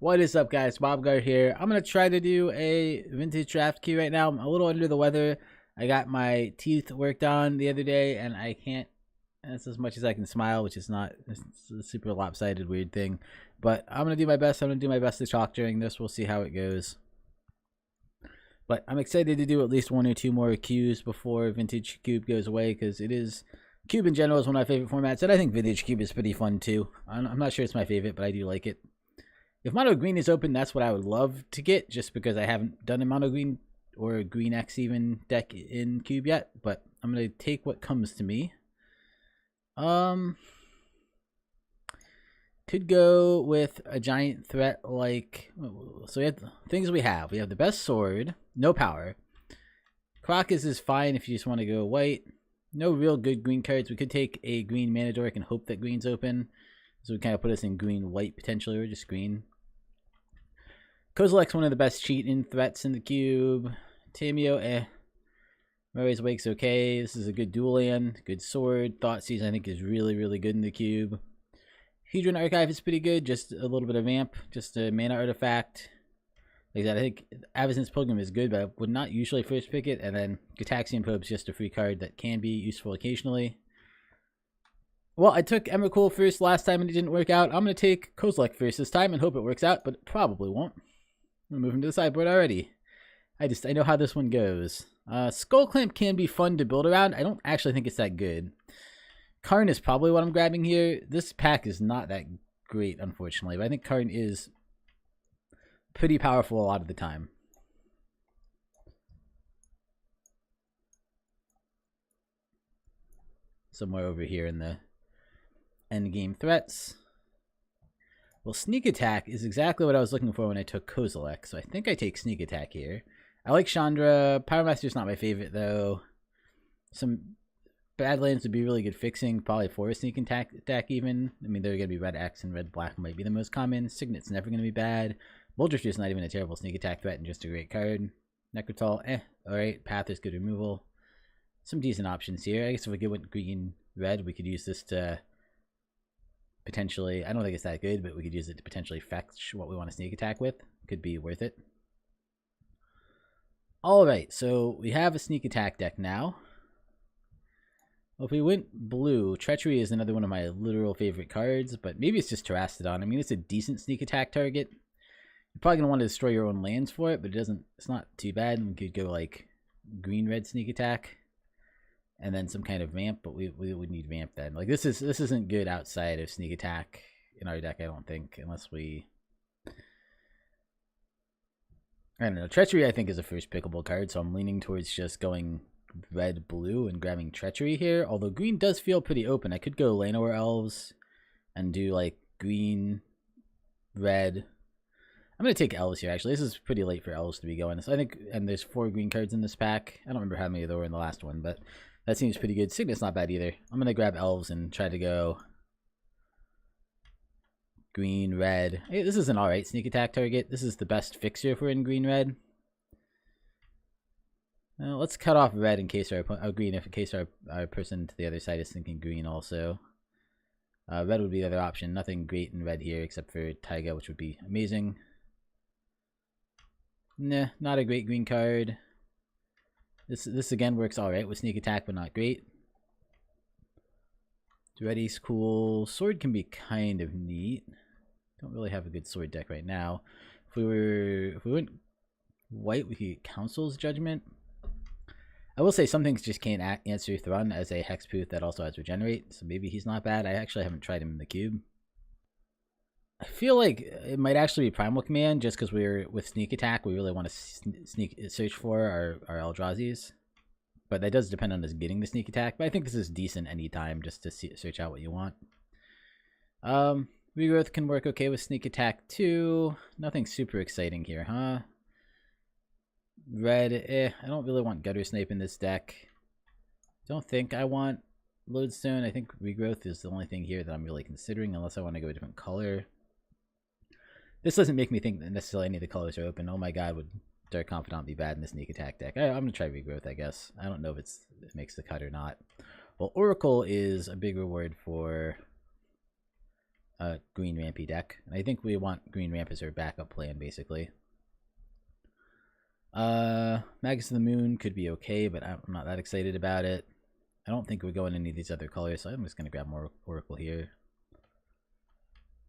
What is up, guys? Bobgar here. I'm gonna try to do a vintage draft queue right now. I'm a little under the weather. I got my teeth worked on the other day, and I can't. That's as much as I can smile, which is not it's a super lopsided weird thing. But I'm gonna do my best. I'm gonna do my best to talk during this. We'll see how it goes. But I'm excited to do at least one or two more queues before Vintage Cube goes away, because it is Cube in general is one of my favorite formats, and I think Vintage Cube is pretty fun too. I'm not sure it's my favorite, but I do like it. If Mono Green is open, that's what I would love to get, just because I haven't done a Mono Green or a Green X even deck in Cube yet. But I'm going to take what comes to me. Could go with a giant threat like... So we have things we have. We have the best sword, no power. Crocus is fine if you just want to go white. No real good green cards. We could take a green Manadoric and hope that green's open. So we kind of put us in green-white potentially, or just green. Kozilek's one of the best cheat-in threats in the cube. Tameo, Murray's Wake's okay. This is a good dual land, good sword. Thoughtseize, I think, is really, really good in the cube. Hedron Archive is pretty good, just a little bit of vamp, just a mana artifact. Like that, I think Avacyn's Pilgrim is good, but I would not usually first pick it. And then Gitaxian Probe is just a free card that can be useful occasionally. Well, I took Emrakul first last time and it didn't work out. I'm going to take Kozilek first this time and hope it works out, but it probably won't. I'm moving to the sideboard already. I know how this one goes. Skull Clamp can be fun to build around. I don't actually think it's that good. Karn is probably what I'm grabbing here. This pack is not that great, unfortunately, but I think Karn is pretty powerful a lot of the time. Somewhere over here in the endgame threats. Well, Sneak Attack is exactly what I was looking for when I took Kozilek, so I think I take Sneak Attack here. I like Chandra. Pyromaster's not my favorite, though. Some Badlands would be really good fixing, probably for a Sneak Attack even. I mean, they're going to be Red X and Red Black might be the most common. Signet's never going to be bad. Boulder's just not even a terrible Sneak Attack threat and just a great card. Necrotal, alright. Path is good removal. Some decent options here. I guess if we get green red, we could use this to potentially, I don't think it's that good, but we could use it to potentially fetch what we want to sneak attack with. Could be worth it. Alright, so we have a sneak attack deck now. Well, if we went blue, Treachery is another one of my literal favorite cards, but maybe it's just Terastodon. I mean, it's a decent sneak attack target. You're probably going to want to destroy your own lands for it, but it's not too bad. We could go like green-red sneak attack. And then some kind of vamp, but we would need vamp then. Like this isn't good outside of sneak attack in our deck, I don't think, unless we. I don't know. Treachery, I think, is a first pickable card, so I'm leaning towards just going red blue and grabbing Treachery here. Although green does feel pretty open. I could go Llanowar Elves and do like green, red. I'm gonna take Elves here. Actually, this is pretty late for Elves to be going. So I think, and there's 4 green cards in this pack. I don't remember how many there were in the last one, but. That seems pretty good. Signet's not bad either. I'm going to grab Elves and try to go green, red. Hey, this is an alright sneak attack target. This is the best fixer if we're in green, red. Let's cut off red in case green, in case our person to the other side is thinking green also. Red would be the other option. Nothing great in red here except for Taiga, which would be amazing. Nah, not a great green card. This again works alright with sneak attack, but not great. Ready's cool. Sword can be kind of neat. Don't really have a good sword deck right now. If we went white, we could get Council's Judgment. I will say some things just can't answer Thrun as a Hexproof that also has Regenerate, so maybe he's not bad. I actually haven't tried him in the cube. I feel like it might actually be Primal Command, just because we're with Sneak Attack. We really want to search for our Eldrazi's. But that does depend on us getting the Sneak Attack. But I think this is decent anytime just to search out what you want. Regrowth can work okay with Sneak Attack too. Nothing super exciting here, huh? Red, I don't really want Gutter Snipe in this deck. Don't think I want Lodestone. I think Regrowth is the only thing here that I'm really considering, unless I want to go a different color. This doesn't make me think that necessarily any of the colors are open. Oh my god, would Dark Confidant be bad in the sneak attack deck? I'm going to try Regrowth, I guess. I don't know if it makes the cut or not. Well, Oracle is a big reward for green rampy deck. And I think we want green ramp as our backup plan, basically. Magus of the Moon could be okay, but I'm not that excited about it. I don't think we're going any of these other colors, so I'm just going to grab more Oracle here.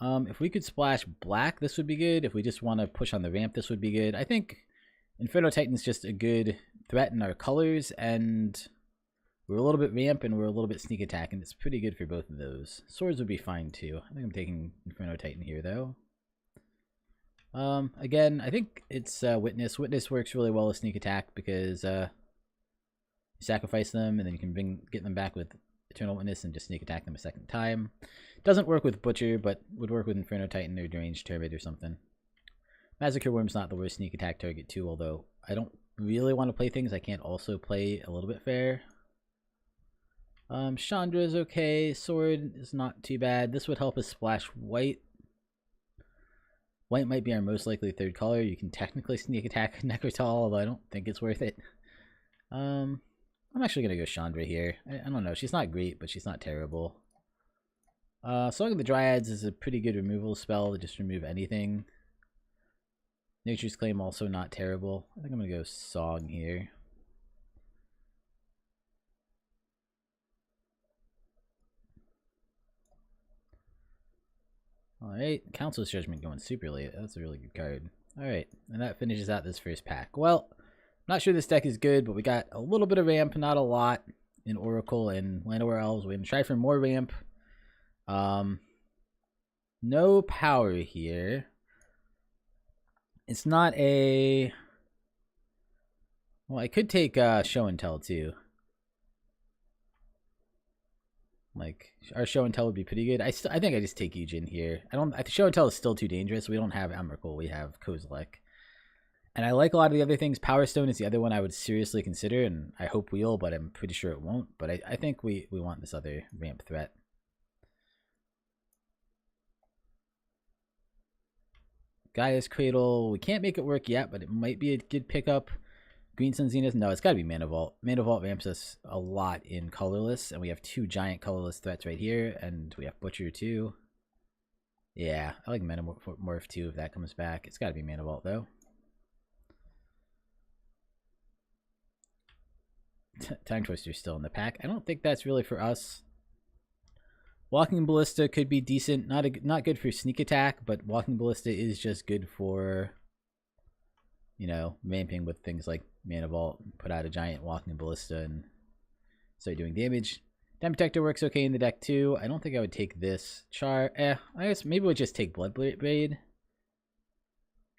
If we could splash black, this would be good. If we just want to push on the ramp, this would be good. I think Inferno Titan's just a good threat in our colors, and we're a little bit ramp and we're a little bit sneak attack, and it's pretty good for both of those. Swords would be fine too. I think I'm taking Inferno Titan here though. Again, I think it's Witness. Witness works really well with sneak attack because you sacrifice them and then you can get them back with Eternal Witness and just sneak attack them a second time. Doesn't work with Butcher, but would work with Inferno Titan or Deranged Turbid or something. Massacre Worm's not the worst sneak attack target too, although I don't really want to play things I can't also play a little bit fair. Chandra is okay. Sword is not too bad. This would help us splash white. White might be our most likely third color. You can technically sneak attack Necrotal, although I don't think it's worth it. I'm actually going to go Chandra here. I don't know. She's not great, but she's not terrible. Song of the Dryads is a pretty good removal spell to just remove anything. Nature's Claim also not terrible. I think I'm going to go Song here. Alright, Council's Judgment going super late. That's a really good card. Alright, and that finishes out this first pack. Well, I'm not sure this deck is good, but we got a little bit of ramp, not a lot, in Oracle and Llanowar Elves. We're going to try for more ramp. No power here. It's not a... Well, I could take Show and Tell too. Like, our Show and Tell would be pretty good. I think I just take Eugen here. Show and Tell is still too dangerous. We don't have Emrakul. We have Kozilek. And I like a lot of the other things. Power Stone is the other one I would seriously consider, and I hope we'll, but I'm pretty sure it won't. But I think we want this other ramp threat. Gaia's Cradle. We can't make it work yet, but it might be a good pickup. Green Sun Zenith. No, it's got to be Mana Vault. Mana Vault ramps us a lot in colorless, and we have two giant colorless threats right here, and we have Butcher too. Yeah, I like Mana Morph too if that comes back. It's got to be Mana Vault though. Time Twister's still in the pack. I don't think that's really for us. Walking Ballista could be decent. Not good for sneak attack, but Walking Ballista is just good for, you know, ramping with things like Mana Vault. Put out a giant Walking Ballista and start doing damage. Time Protector works okay in the deck too. I don't think I would take this. I guess maybe we'd just take Bloodbraid.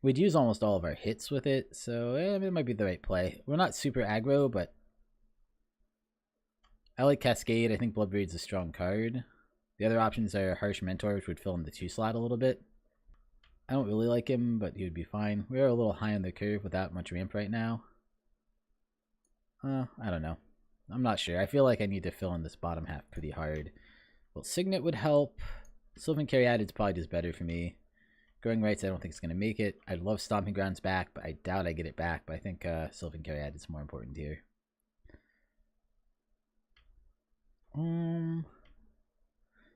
We'd use almost all of our hits with it, so it might be the right play. We're not super aggro, but I like Cascade. I think Bloodbraid's a strong card. The other options are Harsh Mentor, which would fill in the 2 slot a little bit. I don't really like him, but he would be fine. We're a little high on the curve without much ramp right now. I don't know. I'm not sure. I feel like I need to fill in this bottom half pretty hard. Well, Signet would help. Sylvan Caryatid is probably just better for me. Growing Rights, I don't think it's going to make it. I'd love Stomping Grounds back, but I doubt I get it back. But I think Sylvan Caryatid is more important here.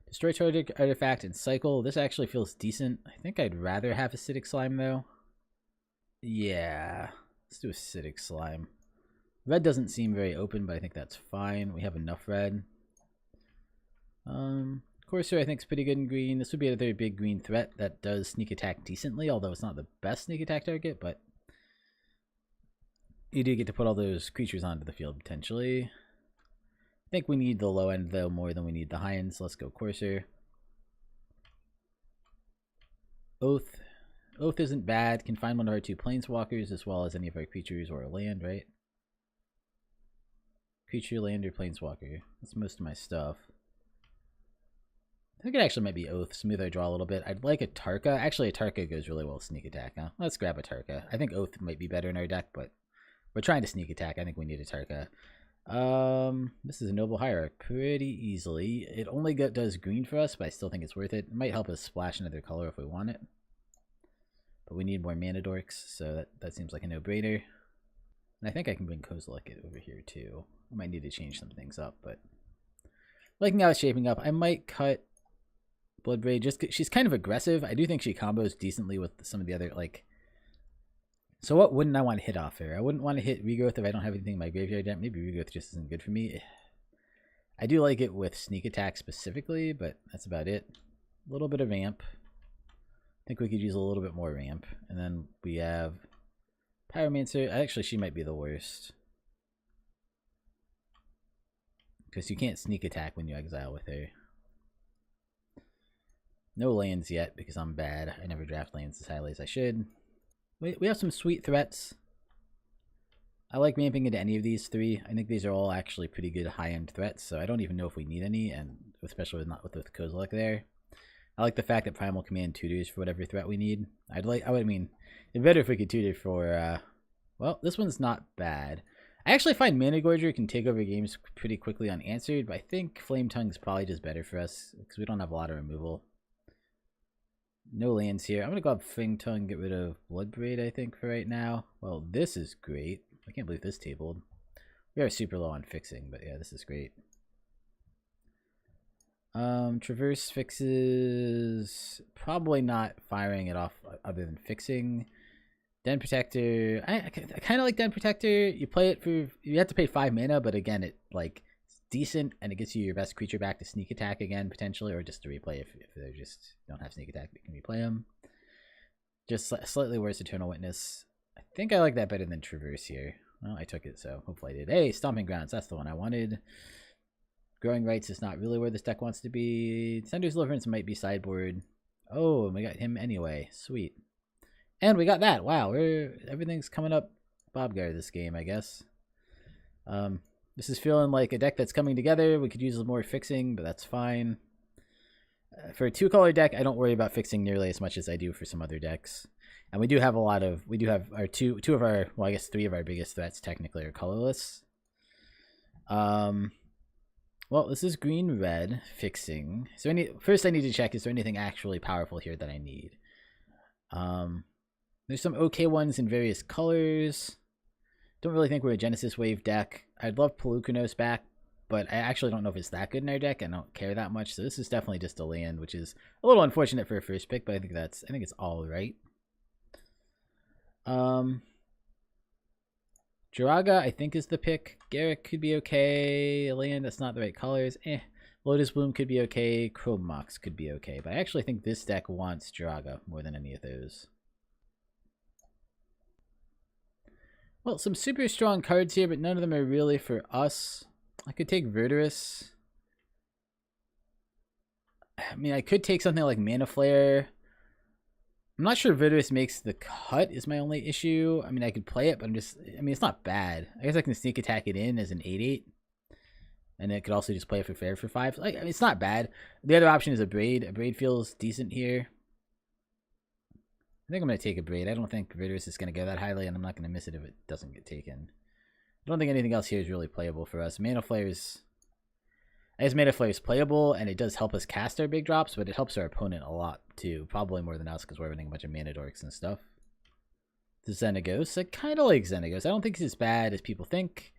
Destroy target artifact and cycle. This actually feels decent. I think I'd rather have Acidic Slime though. Yeah, let's do Acidic Slime. Red doesn't seem very open, but I think that's fine. We have enough red. Corsair I think is pretty good in green. This would be another big green threat that does sneak attack decently, although it's not the best sneak attack target, but you do get to put all those creatures onto the field potentially. I think we need the low end though more than we need the high end, so let's go Corsair. Oath. Oath isn't bad. Can find one of our 2 planeswalkers as well as any of our creatures or a land, right? Creature, land, or planeswalker. That's most of my stuff. I think it actually might be Oath. Smooth our draw a little bit. I'd like a Tarka. Actually, a Tarka goes really well with sneak attack. Huh? Let's grab a Tarka. I think Oath might be better in our deck, but we're trying to sneak attack. I think we need a Tarka. This is a Noble Hierarch pretty easily. It only does green for us, but I still think it's worth it. It might help us splash another color if we want it. But we need more mana dorks, so that seems like a no-brainer. And I think I can bring Kozilek over here too. I might need to change some things up, but liking how it's shaping up, I might cut Bloodbraid, she's kind of aggressive. I do think she combos decently with some of the other, like... So what wouldn't I want to hit off her? I wouldn't want to hit Regrowth if I don't have anything in my graveyard yet. Maybe Regrowth just isn't good for me. I do like it with Sneak Attack specifically, but that's about it. A little bit of Ramp. I think we could use a little bit more Ramp. And then we have Pyromancer. Actually, she might be the worst. Because you can't Sneak Attack when you exile with her. No lands yet because I'm bad. I never draft lands as highly as I should. We have some sweet threats. I like ramping into any of these three. I think these are all actually pretty good high-end threats, so I don't even know if we need any, and especially with Kozilek there. I like the fact that Primal Command tutors for whatever threat we need. it'd be better if we could tutor for, well, this one's not bad. I actually find Mana Gorger can take over games pretty quickly unanswered, but I think Flame Tongue is probably just better for us, because we don't have a lot of removal. No lands here. I'm going to go up Flame Tongue, get rid of Bloodbraid, I think, for right now. Well, this is great. I can't believe this tabled. We are super low on fixing, but yeah, this is great. Traverse fixes, probably not firing it off other than fixing. Den Protector, I kind of like Den Protector. You play it for, you have to pay 5 mana, but again, it's decent, and it gets you your best creature back to Sneak Attack again, potentially, or just to replay if they just don't have Sneak Attack, you can replay them. Just slightly worse Eternal Witness. I think I like that better than Traverse here. Well, I took it, so hopefully I did. Hey, Stomping Grounds, that's the one I wanted. Growing Rights is not really where this deck wants to be. Sender's Deliverance might be sideboard. Oh, and we got him anyway. Sweet. And we got that. Wow, everything's coming up Bobgar this game, I guess. This is feeling like a deck that's coming together. We could use more fixing, but that's fine. For a 2-color deck, I don't worry about fixing nearly as much as I do for some other decks. And we do have our two of our, well, I guess 3 of our biggest threats technically are colorless. Well, this is green-red fixing. So first I need to check, is there anything actually powerful here that I need? There's some okay ones in various colors. Don't really think we're a Genesis Wave deck. I'd love Pelucanos back, but I actually don't know if it's that good in our deck. I don't care that much. So this is definitely just a land, which is a little unfortunate for a first pick, but I think it's all right. Jiraga, I think, is the pick. Garruk could be okay. A land that's not the right colors. Lotus Bloom could be okay. Chrome Mox could be okay. But I actually think this deck wants Jiraga more than any of those. Well, some super strong cards here, but none of them are really for us. I could take Verdurus. I mean, I could take something like Mana Flare. I'm not sure Verdurus makes the cut is my only issue. I mean, I could play it, but it's not bad. I guess I can Sneak Attack it in as an 8/8. And it could also just play it for fair for 5. It's not bad. The other option is a Braid. A Braid feels decent here. I think I'm going to take a Braid. I don't think Verdurus is going to go that highly, and I'm not going to miss it if it doesn't get taken. I don't think anything else here is really playable for us. Mana Flare is playable, and it does help us cast our big drops, but it helps our opponent a lot too. Probably more than us, because we're running a bunch of Mana Dorks and stuff. The Xenagos, I kind of like Xenagos. I don't think he's as bad as people think.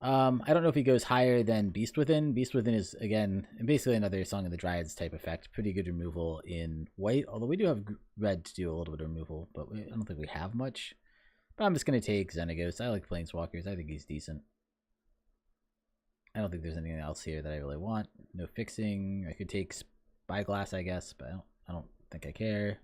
I don't know if he goes higher than Beast Within. Beast Within is, again, basically another Song of the Dryads type effect. Pretty good removal in white, although we do have red to do a little bit of removal, but I don't think we have much. But I'm just going to take Xenagos. I like Planeswalkers. I think he's decent. I don't think there's anything else here that I really want. No fixing. I could take Spyglass, I guess, but I don't think I care.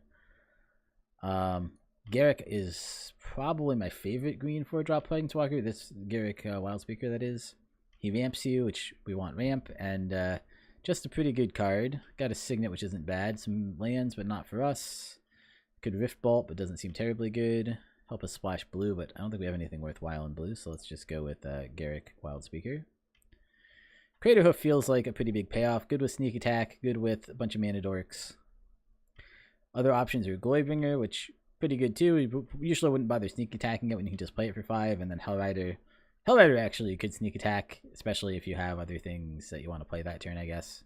Garruk is probably my favorite green 4-drop Planeswalker. This Garruk Wildspeaker, that is. He ramps you, which we want ramp, and just a pretty good card. Got a Signet, which isn't bad. Some lands, but not for us. Could Rift Bolt, but doesn't seem terribly good. Help us splash blue, but I don't think we have anything worthwhile in blue, so let's just go with Garruk Wildspeaker. Craterhoof feels like a pretty big payoff. Good with Sneak Attack, good with a bunch of Mana Dorks. Other options are Glorybringer, which pretty good too. We usually wouldn't bother Sneak Attacking it when you can just play it for 5, and then Hellrider. Hellrider actually could Sneak Attack, especially if you have other things that you want to play that turn, I guess.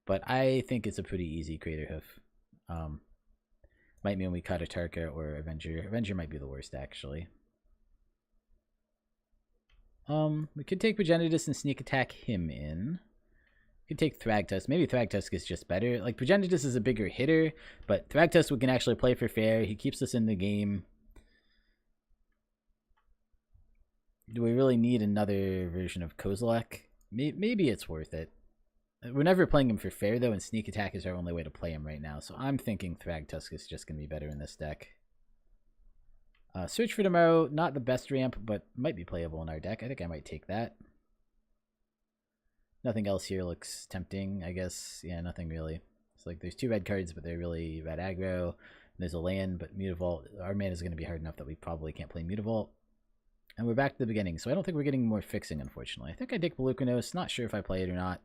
But I think it's a pretty easy Craterhoof. Might mean we cut a Tarka or Avenger. Avenger might be the worst, actually. We could take Progenitus and Sneak Attack him in. Could take Thragtusk. Maybe Thragtusk is just better. Like, Progenitus is a bigger hitter, but Thragtusk we can actually play for fair. He keeps us in the game. Do we really need another version of Kozilek? Maybe it's worth it. We're never playing him for fair, though, and Sneak Attack is our only way to play him right now. So I'm thinking Thragtusk is just going to be better in this deck. Search for Tomorrow, not the best ramp, but might be playable in our deck. I think I might take that. Nothing else here looks tempting, I guess. Yeah, nothing really. It's like there's 2 red cards, but they're really red aggro. There's a land, but Mutavault. Our mana is going to be hard enough that we probably can't play Mutavault. And we're back to the beginning, so I don't think we're getting more fixing, unfortunately. I think I take Pelucanos. Not sure if I play it or not.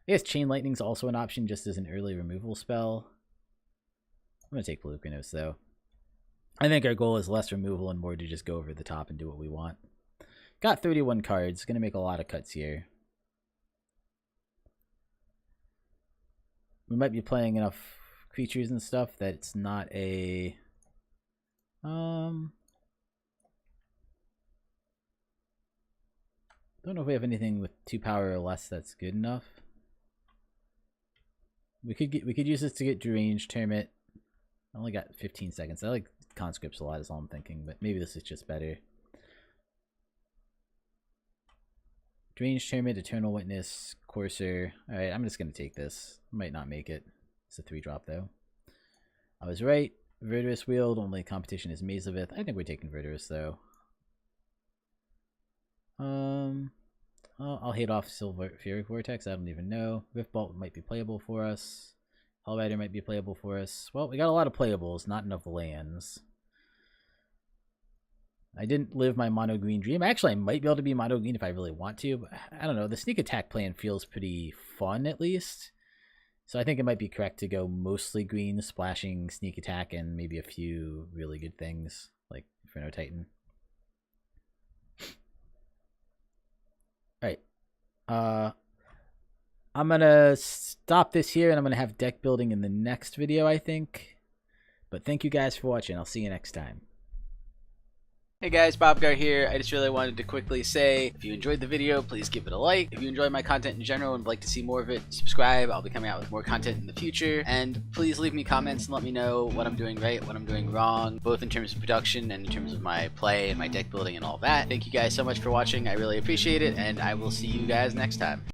I guess Chain Lightning's also an option, just as an early removal spell. I'm going to take Pelucanos, though. I think our goal is less removal and more to just go over the top and do what we want. Got 31 cards. Going to make a lot of cuts here. We might be playing enough creatures and stuff that it's not a... Don't know if we have anything with 2 power or less that's good enough. We could use this to get Deranged Hermit. I only got 15 seconds. I like Conscripts a lot is all I'm thinking, but maybe this is just better. Deranged Hermit, Eternal Witness, Courser. Alright, I'm just gonna take this. Might not make it. It's a 3-drop though. I was right. Verdurous Wield, only competition is Mazavith. I think we're taking Verdurous though. I'll hate off Sulfuric Vortex. I don't even know. Riftbolt might be playable for us. Hellrider might be playable for us. Well, we got a lot of playables, not enough lands. I didn't live my mono green dream. Actually, I might be able to be mono green if I really want to, but I don't know. The Sneak Attack plan feels pretty fun, at least. So I think it might be correct to go mostly green, splashing Sneak Attack and maybe a few really good things, like Inferno Titan. Alright. I'm gonna stop this here, and I'm gonna have deck building in the next video, I think. But thank you guys for watching. I'll see you next time. Hey guys, Bobgar here. I just really wanted to quickly say, if you enjoyed the video, please give it a like. If you enjoy my content in general and would like to see more of it, subscribe. I'll be coming out with more content in the future. And please leave me comments and let me know what I'm doing right, what I'm doing wrong, both in terms of production and in terms of my play and my deck building and all that. Thank you guys so much for watching. I really appreciate it, and I will see you guys next time.